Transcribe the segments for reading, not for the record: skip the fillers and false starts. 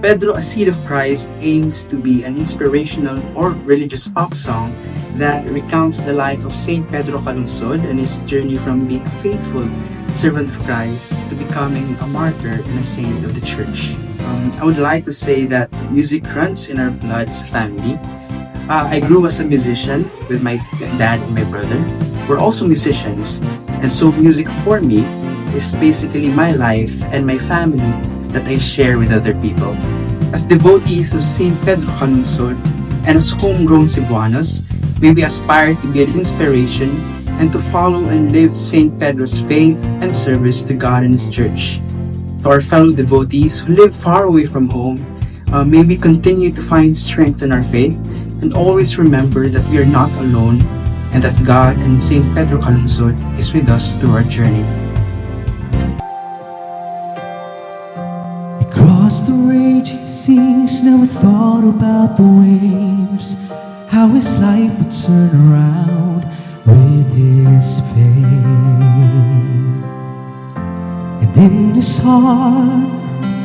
Pedro, A Seed of Christ aims to be an inspirational or religious pop song that recounts the life of Saint 𝗪𝗪𝗪𝗪𝗪𝗪 and his journey from being a faithful servant of Christ to becoming a martyr and a saint of the church. I would like to say that music runs in our blood as a family. I grew as a musician with my dad and my brother. We're also musicians, and so music for me is basically my life and my family that I share with other people. As devotees of Saint 𝗪𝗪𝗪𝗪𝗪 and as homegrown Cebuanos, may we aspire to be an inspiration and to follow and live Saint Pedro's faith and service to God and His Church. To our fellow devotees who live far away from home, may we continue to find strength in our faith and always remember that we are not alone and that God and Saint 𝗪𝗪𝗪𝗪𝗪 is with us through our journey. Across the raging seas, never thought about the waves, how his life would turn around with his faith. And in his heart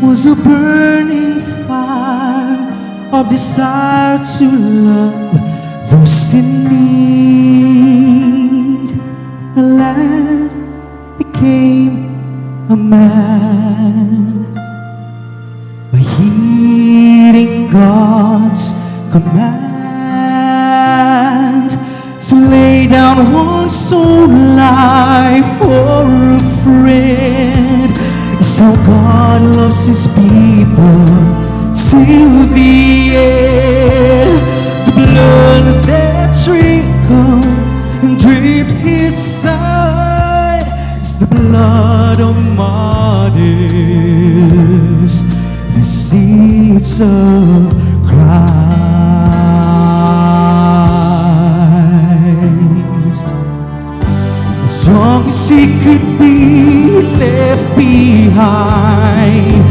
was a burning fire of desire to love those in need. The lad became a man by heeding God's command to lay down one's own life for a friend. It's how God loves His people till the end. The blood that trickled and dripped His side is the blood of martyrs, the seeds of Christ. As long as he could be left behind,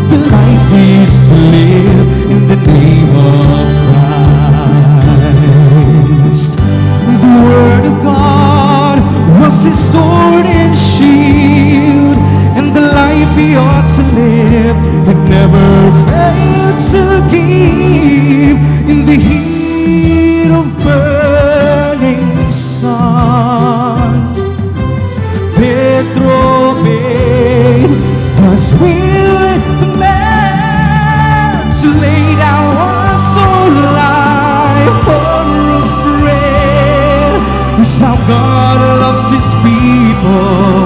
the life is to live in the name of Christ. The Word of God was his sword and shield, and the life he ought to live had never failed to give. In the heat of burning sun, Pedro was willing the man to lay down one's own life for a friend. It's how God loves His people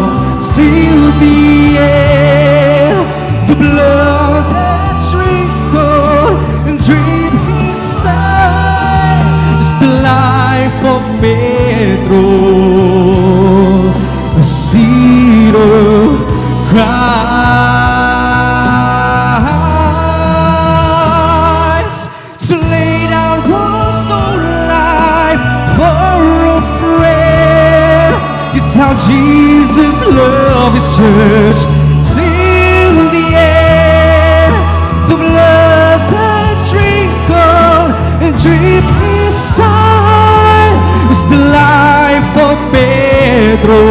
till the end. The blood that trickled and dripped His side is the life of Pedro, the seed of Christ. To lay down one's own life for a friend is how Jesus loved His church till the end. The blood that trickled and dripped His side is the life of Pedro,